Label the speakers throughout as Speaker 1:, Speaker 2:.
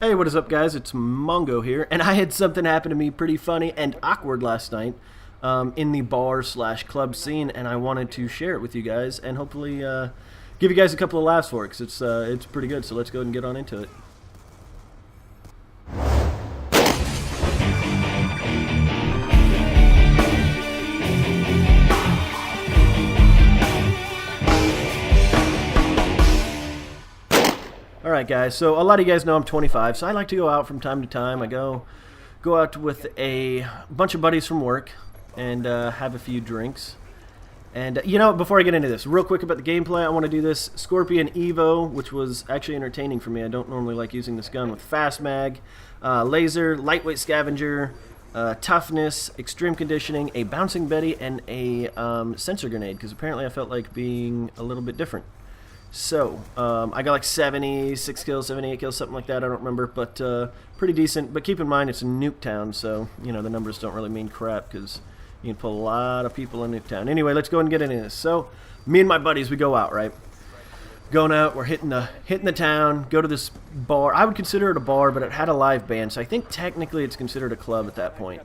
Speaker 1: Hey, what is up, guys? It's Mongo here, and I had something happen to me pretty funny and awkward last night in the bar slash club scene, and I wanted to share it with you guys and hopefully give you guys a couple of laughs for it, because it's pretty good. So let's go ahead and get on into it. Alright, guys, so a lot of you guys know I'm 25, so I like to go out from time to time. I go out with a bunch of buddies from work and have a few drinks. And before I get into this, real quick about the gameplay, I want to do this Scorpion Evo, which was actually entertaining for me. I don't normally like using this gun, with fast mag, laser, lightweight scavenger, toughness, extreme conditioning, a bouncing Betty, and a sensor grenade, because apparently I felt like being a little bit different. So, I got like 76 kills, 78 kills, something like that, I don't remember, but pretty decent. But keep in mind, it's a Nuketown, so, the numbers don't really mean crap, because you can pull a lot of people in Nuketown. Anyway, let's go ahead and get into this. So, me and my buddies, we go out, right? Going out, we're hitting the town, go to this bar. I would consider it a bar, but it had a live band, so I think technically it's considered a club at that point.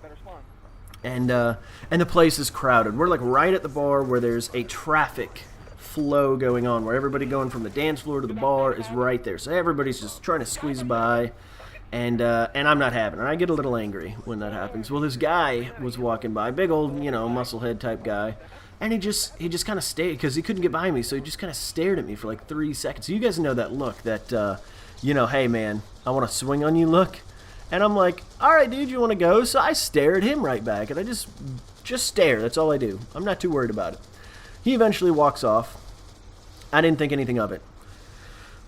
Speaker 1: And the place is crowded. We're like right at the bar where there's a traffic flow going on, where everybody going from the dance floor to the bar is right there. So everybody's just trying to squeeze by, and I'm not having it. I get a little angry when that happens. Well, this guy was walking by, big old, musclehead type guy, and he just kind of stayed, because he couldn't get by me, so he just kind of stared at me for like 3 seconds. So you guys know that look, that, hey man, I want to swing on you look. And I'm like, alright dude, you want to go? So I stare at him right back, and I just stare. That's all I do. I'm not too worried about it. He eventually walks off. I didn't think anything of it.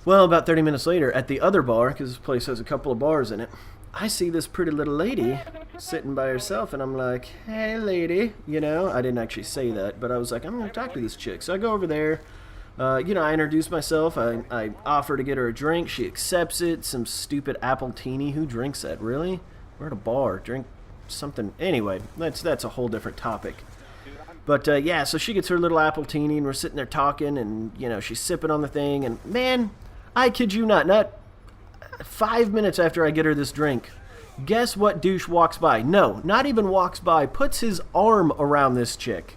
Speaker 1: Well, about 30 minutes later, at the other bar, because this place has a couple of bars in it, I see this pretty little lady sitting by herself, and I'm like, hey lady, I didn't actually say that, but I was like, I'm going to talk to this chick. So I go over there, I introduce myself, I offer to get her a drink, she accepts it, some stupid apple teeny. Who drinks that, really? We're at a bar, drink something. Anyway, that's a whole different topic. But, yeah, so she gets her little apple teeny, and we're sitting there talking, and, she's sipping on the thing, and, man, I kid you not 5 minutes after I get her this drink, guess what douche walks by? No, not even walks by, puts his arm around this chick.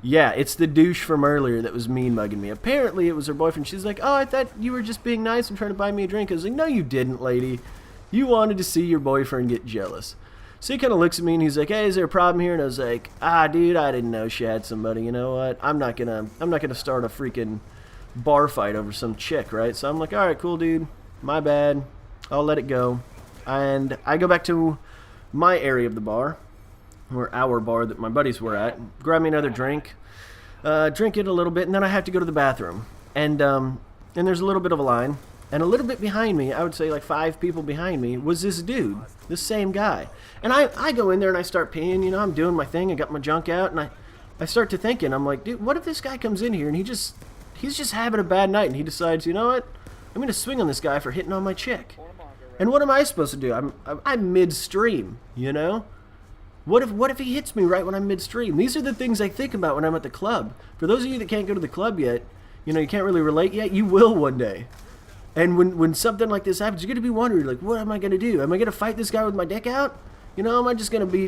Speaker 1: Yeah, it's the douche from earlier that was mean mugging me. Apparently, it was her boyfriend. She's like, oh, I thought you were just being nice and trying to buy me a drink. I was like, no, you didn't, lady. You wanted to see your boyfriend get jealous. So he kind of looks at me and he's like, hey, is there a problem here? And I was like, dude, I didn't know she had somebody. You know what? I'm not gonna start a freaking bar fight over some chick, right? So I'm like, all right, cool, dude. My bad. I'll let it go. And I go back to my area of the bar, or our bar that my buddies were at, grab me another drink, drink it a little bit, and then I have to go to the bathroom. And there's a little bit of a line. And a little bit behind me, I would say like 5 people behind me, was this dude, this same guy. And I go in there and I start peeing, I'm doing my thing, I got my junk out, and I start to thinking, I'm like, dude, what if this guy comes in here and he's just having a bad night, and he decides, you know what, I'm going to swing on this guy for hitting on my chick. And what am I supposed to do? I'm midstream, What if he hits me right when I'm midstream? These are the things I think about when I'm at the club. For those of you that can't go to the club yet, you can't really relate yet, you will one day. And when something like this happens, you're going to be wondering, like, what am I going to do? Am I going to fight this guy with my dick out? Am I just going to be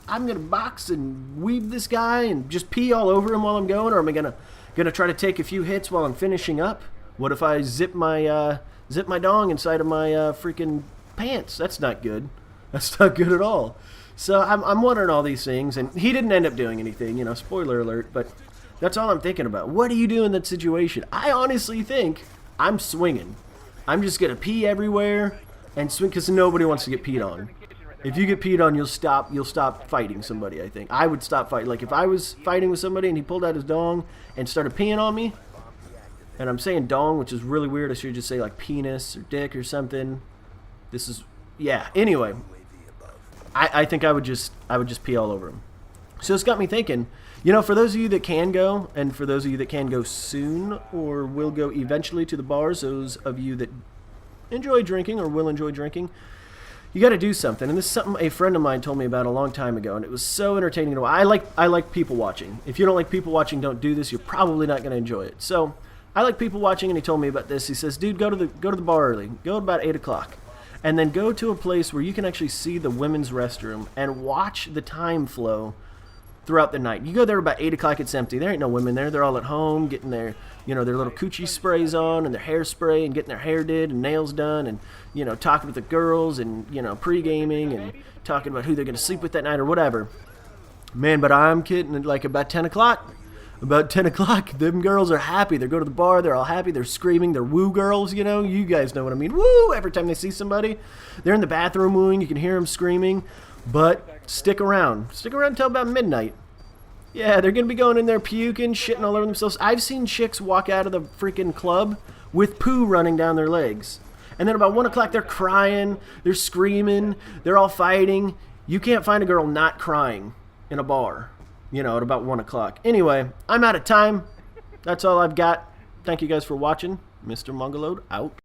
Speaker 1: I'm going to box and weave this guy and just pee all over him while I'm going? Or am I going to try to take a few hits while I'm finishing up? What if I zip my dong inside of my freaking pants? That's not good. That's not good at all. So I'm wondering all these things, and he didn't end up doing anything, spoiler alert, but that's all I'm thinking about. What do you do in that situation? I honestly think I'm swinging. I'm just going to pee everywhere and swing, because nobody wants to get peed on. If you get peed on, you'll stop fighting somebody, I think. I would stop fighting. Like, if I was fighting with somebody and he pulled out his dong and started peeing on me, and I'm saying dong, which is really weird. I should just say, like, penis or dick or something. Yeah. Anyway, I think I would just pee all over him. So it's got me thinking, for those of you that can go, and for those of you that can go soon or will go eventually to the bars, those of you that enjoy drinking or will enjoy drinking, you got to do something. And this is something a friend of mine told me about a long time ago, and it was so entertaining to watch. I like people watching. If you don't like people watching, don't do this. You're probably not going to enjoy it. So I like people watching, and he told me about this. He says, dude, go to the bar early. Go at about 8 o'clock. and then go to a place where you can actually see the women's restroom and watch the time flow throughout the night. You go there about 8 o'clock, it's empty. There ain't no women there. They're all at home getting their, their little coochie sprays on and their hairspray and getting their hair did and nails done and, talking with the girls and, pre-gaming and talking about who they're going to sleep with that night or whatever. Man, but I'm kidding. Like about 10 o'clock, them girls are happy. They go to the bar. They're all happy. They're screaming. They're woo girls, You guys know what I mean. Woo! Every time they see somebody. They're in the bathroom wooing. You can hear them screaming. But stick around. Stick around until about midnight. Yeah, they're going to be going in there puking, shitting all over themselves. I've seen chicks walk out of the freaking club with poo running down their legs. And then about 1 o'clock, they're crying. They're screaming. They're all fighting. You can't find a girl not crying in a bar, at about 1 o'clock. Anyway, I'm out of time. That's all I've got. Thank you guys for watching. MrMongoload out.